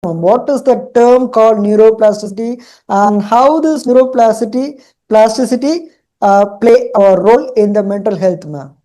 What is the term called neuroplasticity and how this neuroplasticity play a role in the mental health, ma'am?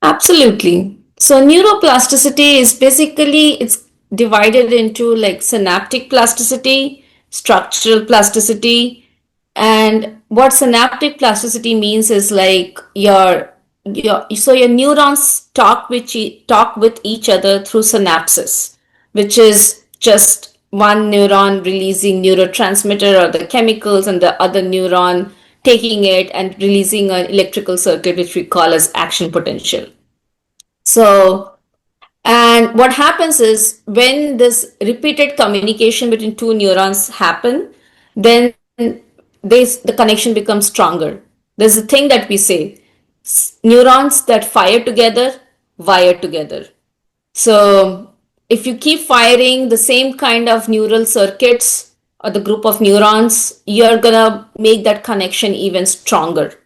Absolutely. So neuroplasticity is basically it's divided into like synaptic plasticity, structural plasticity, and what synaptic plasticity means is like your neurons talk with each other through synapses, which is just one neuron releasing neurotransmitter or the chemicals and the other neuron taking it and releasing an electrical circuit which we call as action potential. So, and what happens is when this repeated communication between two neurons happen, then the connection becomes stronger. There's a thing that we say, neurons that fire together, wire together. So if you keep firing the same kind of neural circuits or the group of neurons, you're gonna make that connection even stronger.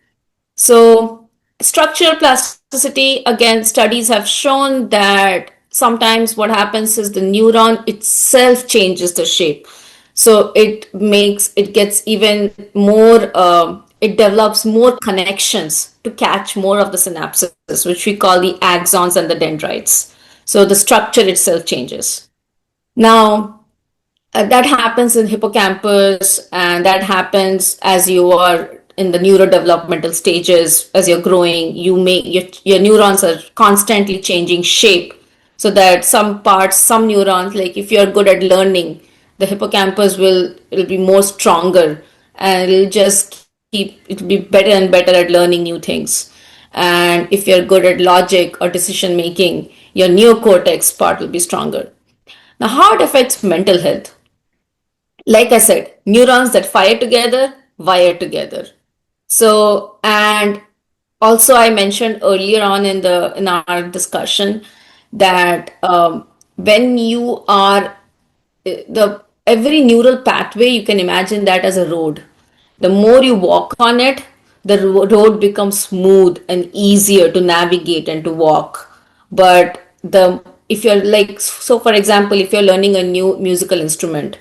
So, structural plasticity, again, studies have shown that sometimes what happens is the neuron itself changes the shape. So, it gets even more, it develops more connections to catch more of the synapses, which we call the axons and the dendrites. So, the structure itself changes. Now, that happens in hippocampus, and that happens as you are in the neurodevelopmental stages. As you're growing, your neurons are constantly changing shape, so that some neurons, like if you're good at learning, the hippocampus will be more stronger, and it'll be better and better at learning new things. And if you're good at logic or decision making, your neocortex part will be stronger. Now, how it affects mental health? Like I said, neurons that fire together wire together. So, and also I mentioned earlier on in our discussion that when you are the every neural pathway, you can imagine that as a road. The more you walk on it, the road becomes smooth and easier to navigate and to walk. But the if you're like, so for example, if you're learning a new musical instrument,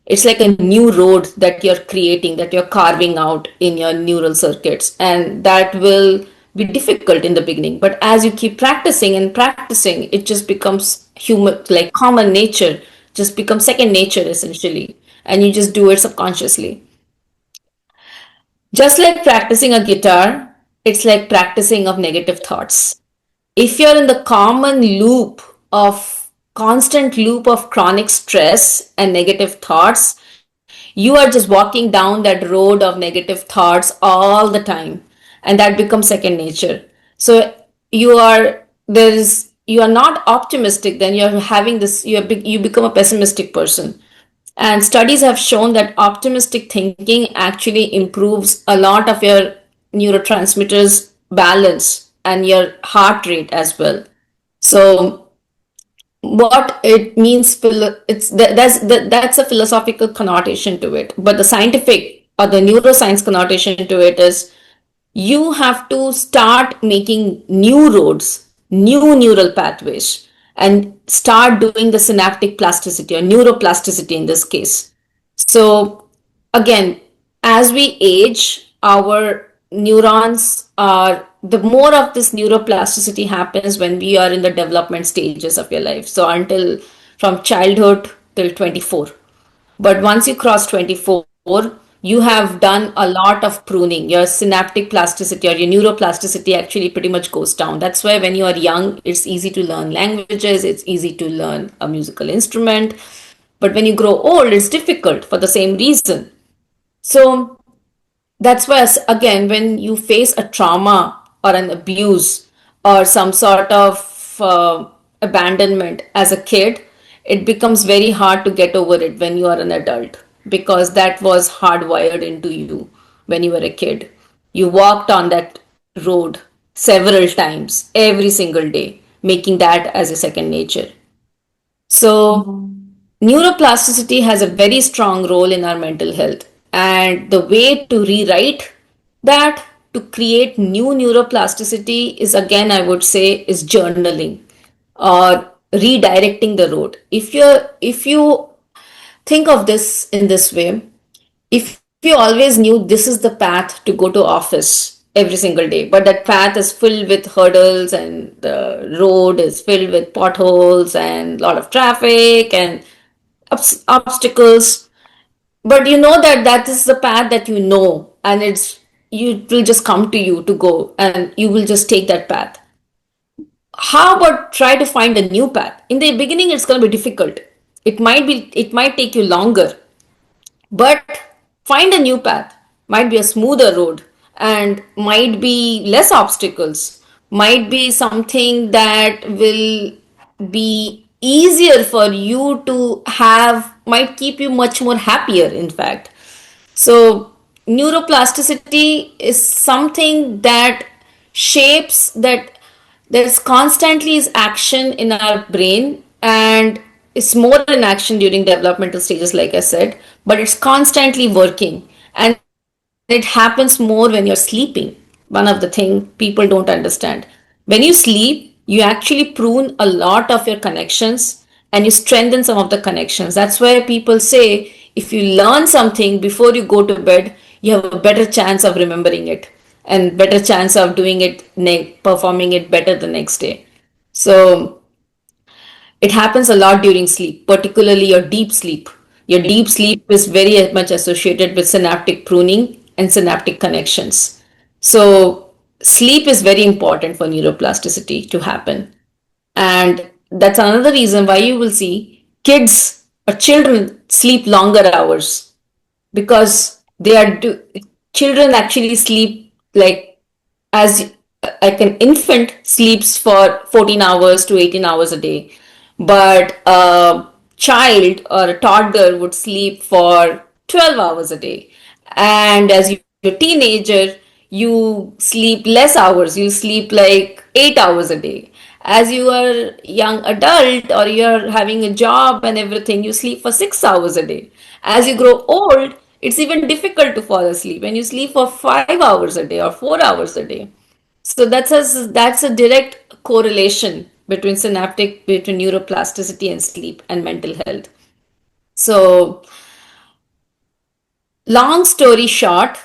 it's like a new road that you're creating, that you're carving out in your neural circuits, and that will be difficult in the beginning. But as you keep practicing and practicing, it just becomes human, like common nature, just becomes second nature essentially, and you just do it subconsciously. Just like practicing a guitar, it's like practicing of negative thoughts. If you're in the constant loop of chronic stress and negative thoughts, you are just walking down that road of negative thoughts all the time, and that becomes second nature. So you are not optimistic, then you're having this, you become a pessimistic person. And studies have shown that optimistic thinking actually improves a lot of your neurotransmitters balance and your heart rate as well. So what it means, that's a philosophical connotation to it, but the scientific or the neuroscience connotation to it is you have to start making new roads, new neural pathways, and start doing the synaptic plasticity or neuroplasticity in this case. So, again, as we age, our neurons are the more of this neuroplasticity happens when we are in the development stages of your life. So, until from childhood till 24. But once you cross 24, you have done a lot of pruning. Your synaptic plasticity or your neuroplasticity actually pretty much goes down. That's why when you are young, it's easy to learn languages, it's easy to learn a musical instrument. But when you grow old, it's difficult for the same reason. So that's why, again, when you face a trauma or an abuse or some sort of abandonment as a kid, it becomes very hard to get over it when you are an adult, because that was hardwired into you when you were a kid. You walked on that road several times every single day, making that as a second nature. So, neuroplasticity has a very strong role in our mental health. And the way to rewrite that, to create new neuroplasticity, is again, I would say, is journaling or redirecting the road. If you think of this in this way, if you always knew this is the path to go to office every single day, but that path is filled with hurdles and the road is filled with potholes and a lot of traffic and obstacles, but you know that that is the path that you know, and it's you will just come to you to go and you will just take that path. How about try to find a new path? In the beginning it's going to be difficult. It might take you longer, but find a new path. Might be a smoother road and might be less obstacles, might be something that will be easier for you to have, might keep you much more happier, in fact. So, neuroplasticity is something that shapes that there's constantly is action in our brain, and it's more in action during developmental stages, like I said, but it's constantly working, and it happens more when you're sleeping. One of the thing people don't understand. When you sleep, you actually prune a lot of your connections and you strengthen some of the connections. That's why people say if you learn something before you go to bed, you have a better chance of remembering it and better chance of doing it, performing it better the next day. So it happens a lot during sleep, particularly your deep sleep. Your deep sleep is very much associated with synaptic pruning and synaptic connections. So, sleep is very important for neuroplasticity to happen. And that's another reason why you will see kids or children sleep longer hours, because children actually sleep as like an infant sleeps for 14 hours to 18 hours a day, but a child or a toddler would sleep for 12 hours a day. And as you're a teenager, you sleep less hours, you sleep like 8 hours a day. As you are young adult or you're having a job and everything, you sleep for 6 hours a day. As you grow old, it's even difficult to fall asleep and you sleep for 5 hours a day or 4 hours a day. So that's a direct correlation between neuroplasticity and sleep and mental health. So, long story short,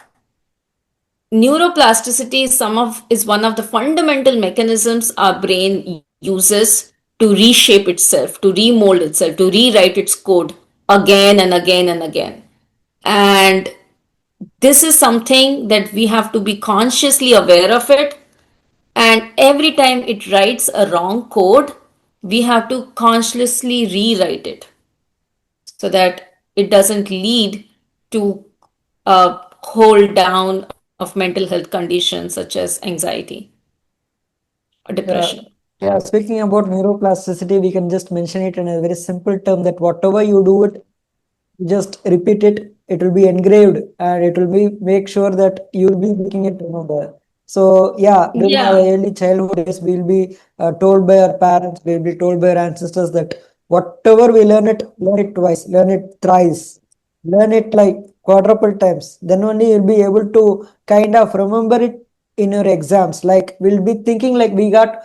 neuroplasticity is one of the fundamental mechanisms our brain uses to reshape itself, to remold itself, to rewrite its code again and again and again. And this is something that we have to be consciously aware of it. And every time it writes a wrong code, we have to consciously rewrite it so that it doesn't lead to a hold down of mental health conditions such as anxiety or depression. Yeah, yeah. Speaking about neuroplasticity, we can just mention it in a very simple term that whatever you do it, just repeat it, it will be engraved and it will be make sure that you will be making it remember. So yeah, during our Yeah, early childhood days, we'll be told by our parents, we'll be told by our ancestors that whatever we learn it twice, learn it thrice, learn it like quadruple times, then only you'll be able to kind of remember it in your exams. Like we'll be thinking like we got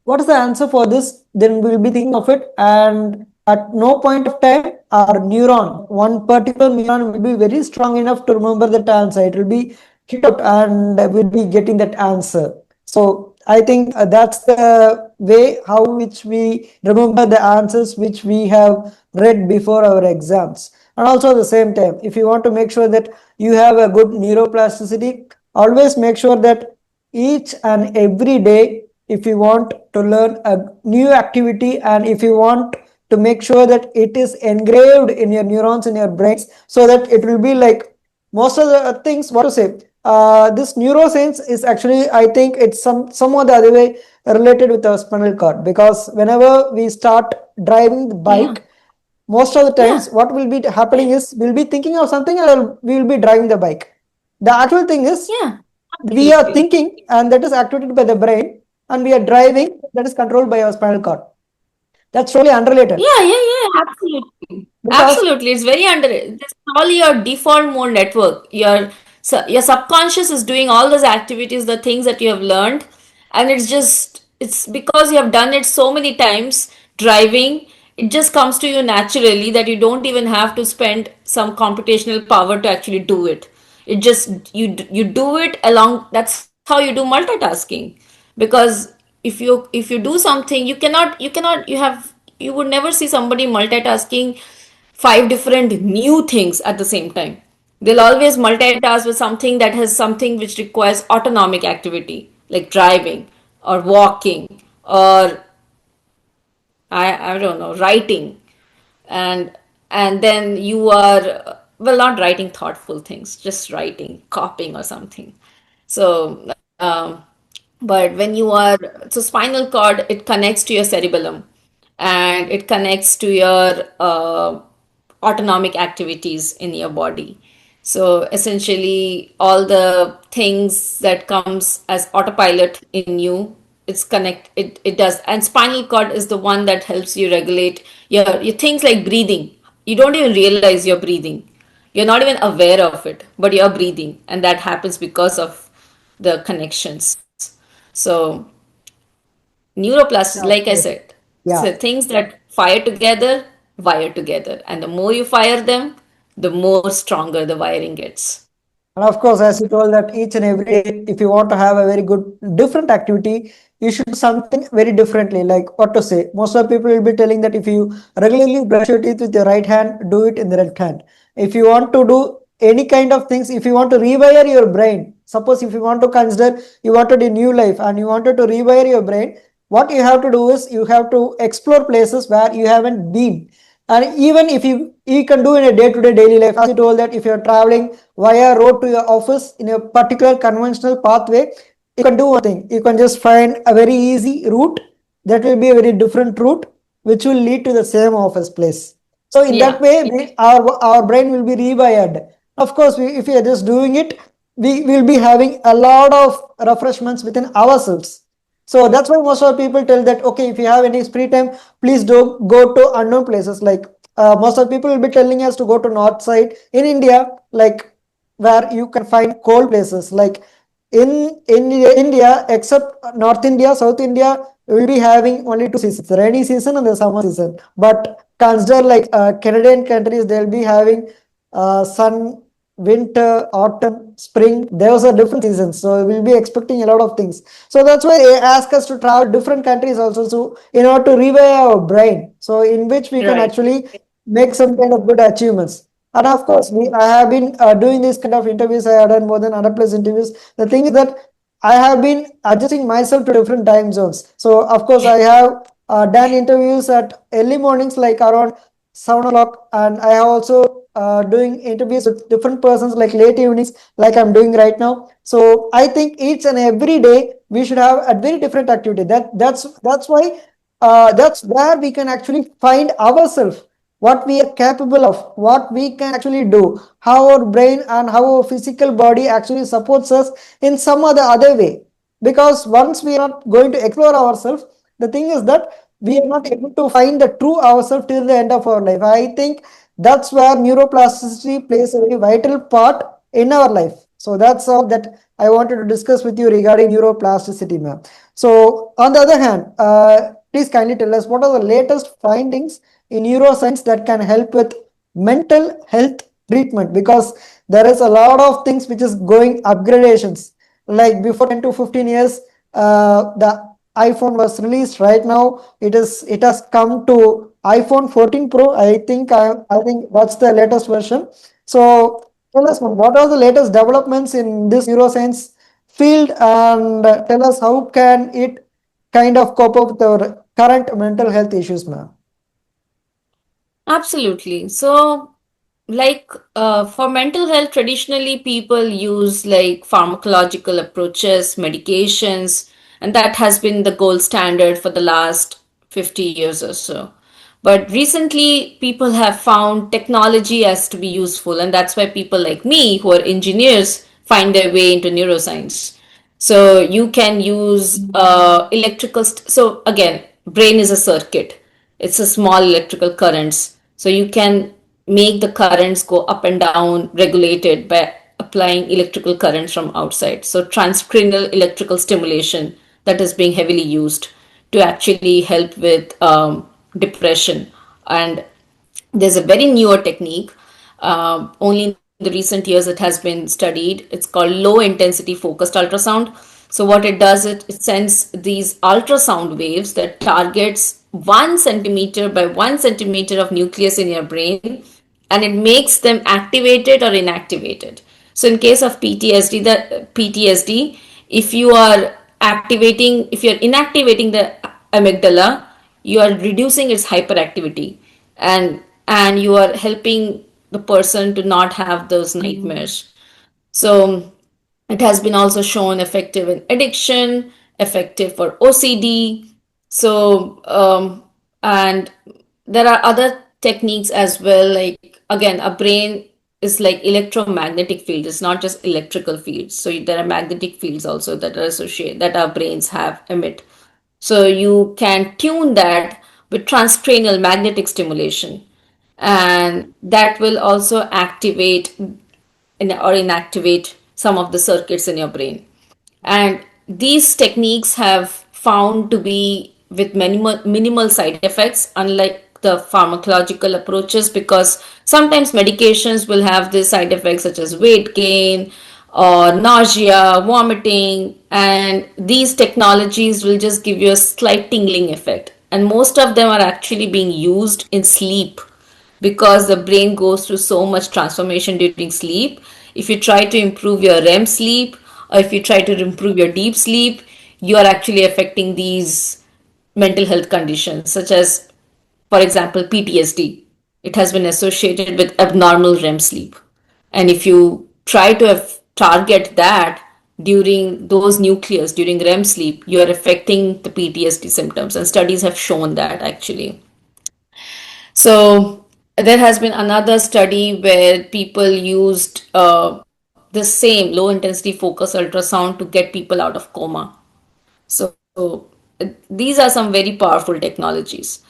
what is the answer for this, then we'll be thinking of it, and at no point of time our neuron, one particular neuron will be very strong enough to remember that answer. It will be hit out and we'll be getting that answer. So I think that's the way how which we remember the answers which we have read before our exams. And also at the same time, if you want to make sure that you have a good neuroplasticity, always make sure that each and every day, if you want to learn a new activity and if you want to make sure that it is engraved in your neurons in your brains, so that it will be like most of the things, what to say, this neuroscience is actually, I think it's somewhat the other way related with our spinal cord, because whenever we start driving the yeah, bike, most of the yeah, times what will be happening is we'll be thinking of something and we will be driving the bike. The actual thing is yeah, we are absolutely. thinking and that is activated by the brain, and we are driving that is controlled by our spinal cord. That's totally unrelated Yeah, absolutely. because Absolutely. It's very under, this is all your default mode network. Your subconscious is doing all those activities, the things that you have learned, and it's because you have done it so many times. driving, it just comes to you naturally that you don't even have to spend some computational power to actually do it. It just you do it along. That's how you do multitasking. Because if you do something, you would never see somebody multitasking five different new things at the same time. They'll always multitask with something that has something which requires autonomic activity, like driving or walking or I don't know, writing. and and then you are, well, not writing thoughtful things, just writing, copying or something. So but when you are, so spinal cord, it connects to your cerebellum, and it connects to your autonomic activities in your body. So essentially all the things that comes as autopilot in you, it does. And spinal cord is the one that helps you regulate your things like breathing. You don't even realize you're breathing, you're not even aware of it, but you're breathing, and that happens because of the connections. So neuroplasticity, Yeah, like of I course. said, so Yeah. things that fire together wire together, and the more you fire them, the more stronger the wiring gets. And of course, as you told that each and every day, if you want to have a very good different activity, you should do something very differently. Like what to say, most of the people will be telling that if you regularly brush your teeth with your right hand, do it in the left hand. If you want to do any kind of things, if you want to rewire your brain, suppose if you want to consider you wanted a new life and you wanted to rewire your brain, what you have to do is you have to explore places where you haven't been. And even if you can do in a day-to-day daily life, as you told that if you're traveling via road to your office in a particular conventional pathway, you can do one thing, you can just find a very easy route that will be a very different route which will lead to the same office place. So in that Yeah. way our brain will be rewired. Of course, if we are just doing it, we will be having a lot of refreshments within ourselves. So that's why most of the people tell that okay, if you have any free time, please do go to unknown places. Like most of the people will be telling us to go to north side in India, like where you can find cold places. Like in India, except North India, South India, we will be having only two seasons: the rainy season and the summer season. But consider like Canadian countries, they'll be having sun, winter, autumn, spring. Those are different seasons, so we'll be expecting a lot of things. So that's why they ask us to travel different countries also, so in order to rewire our brain, so in which we can Right. actually make some kind of good achievements. And of course, I have been doing this kind of interviews. I have done more than 100 plus interviews. The thing is that I have been adjusting myself to different time zones. So of course, I have done interviews at early mornings, like around 7 o'clock, and I have also doing interviews with different persons like late evenings, like I'm doing right now. So I think each and every day we should have a very different activity. That's why that's where we can actually find ourselves, what we are capable of, what we can actually do, how our brain and how our physical body actually supports us in some other way. Because once we are not going to explore ourselves, the thing is that we are not able to find the true ourselves till the end of our life. I think that's where neuroplasticity plays a very vital part in our life. So that's all that I wanted to discuss with you regarding neuroplasticity, ma'am. So on the other hand, please kindly tell us what are the latest findings in neuroscience that can help with mental health treatment, because there is a lot of things which is going upgradations. Like before 10 to 15 years, the iPhone was released. Right now it has come to iPhone 14 Pro. I think that's the latest version. So tell us, ma'am, what are the latest developments in this neuroscience field, and tell us how can it kind of cope up with our current mental health issues, ma'am. Absolutely. So, like for mental health, traditionally people use like pharmacological approaches, medications, and that has been the gold standard for the last 50 years or so. But recently, people have found technology as to be useful, and that's why people like me, who are engineers, find their way into neuroscience. So you can use so again, brain is a circuit. It's a small electrical currents. So you can make the currents go up and down regulated by applying electrical currents from outside. So transcranial electrical stimulation that is being heavily used to actually help with depression. And there's a very newer technique. Only in the recent years it has been studied. It's called low intensity focused ultrasound. So what it does, it sends these ultrasound waves that targets 1 centimeter by 1 centimeter of nucleus in your brain, and it makes them activated or inactivated. So in case of PTSD, if you are if you're inactivating the amygdala, you are reducing its hyperactivity, and you are helping the person to not have those nightmares. So it has been also shown effective in addiction, effective for OCD. So and there are other techniques as well. Like again, a brain is like electromagnetic field. It's not just electrical fields. So there are magnetic fields also that are associated that our brains have emit. So you can tune that with transcranial magnetic stimulation, and that will also activate or inactivate some of the circuits in your brain. And these techniques have found to be with minimal side effects, unlike the pharmacological approaches, because sometimes medications will have the side effects such as weight gain or nausea, vomiting, and these technologies will just give you a slight tingling effect. And most of them are actually being used in sleep because the brain goes through so much transformation during sleep. If you try to improve your REM sleep, or if you try to improve your deep sleep, you are actually affecting these mental health conditions, such as, for example, PTSD. It has been associated with abnormal REM sleep. And if you try to target that during those nucleus during REM sleep, you are affecting the PTSD symptoms. And studies have shown that actually. So there has been another study where people used the same low intensity focus ultrasound to get people out of coma. So these are some very powerful technologies.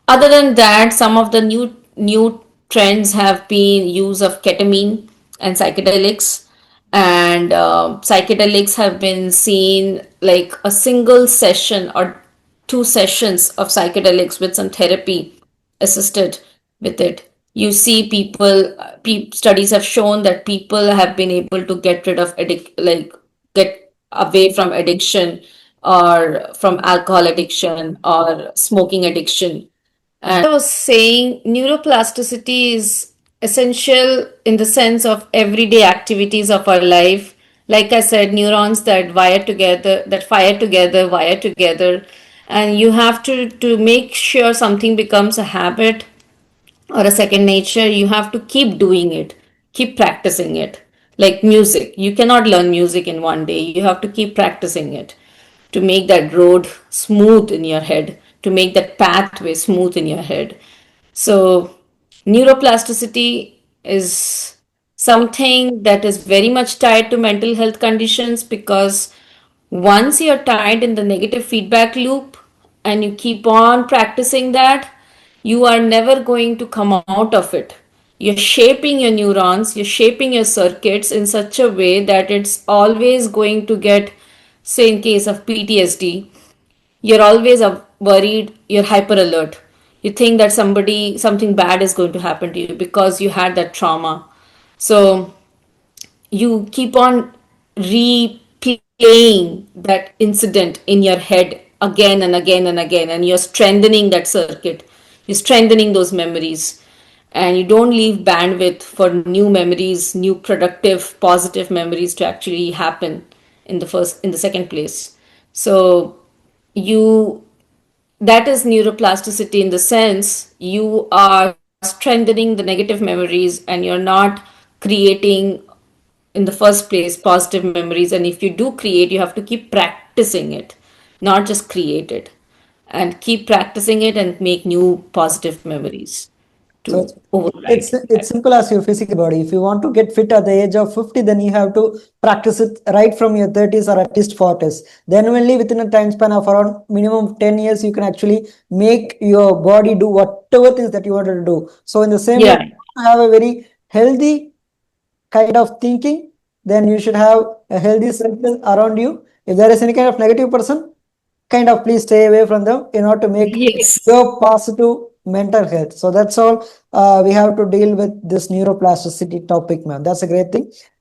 Other than that, some of the new trends have been use of ketamine and psychedelics. And psychedelics have been seen like a single session or 2 sessions of psychedelics with some therapy assisted with it. You see people, studies have shown that people have been able to get rid of get away from addiction, or from alcohol addiction or smoking addiction. And I was saying, neuroplasticity is essential in the sense of everyday activities of our life. Like I said, neurons that wire together, that fire together, wire together, and you have to make sure something becomes a habit or a second nature. You have to keep doing it, keep practicing it. Like music, you cannot learn music in one day. You have to keep practicing it to make that road smooth in your head, to make that pathway smooth in your head. So, neuroplasticity is something that is very much tied to mental health conditions, because once you're tied in the negative feedback loop and you keep on practicing that, you are never going to come out of it. You're shaping your neurons, you're shaping your circuits in such a way that it's always going to get, say, in case of PTSD, you're always worried, you're hyper alert. You think that something bad is going to happen to you because you had that trauma. So you keep on replaying that incident in your head again and again and again, and you're strengthening that circuit, you're strengthening those memories, and you don't leave bandwidth for new memories, new productive positive memories to actually happen in the second place. So you that is neuroplasticity, in the sense you are strengthening the negative memories and you're not creating in the first place positive memories. And if you do create, you have to keep practicing it, not just create it, and keep practicing it and make new positive memories So to override it's that. simple as your physical body. If you want to get fit at the age of 50, then you have to practice it right from your 30s or at least 40s. Then only within a time span of around minimum 10 years, you can actually make your body do whatever things that you wanted to do. So in the same way, Yeah. to have a very healthy kind of thinking, then you should have a healthy circle around you. If there is any kind of negative person, kind of please stay away from them in order to make Yes. your positive mental health. So that's all we have to deal with this neuroplasticity topic, ma'am. That's a great thing.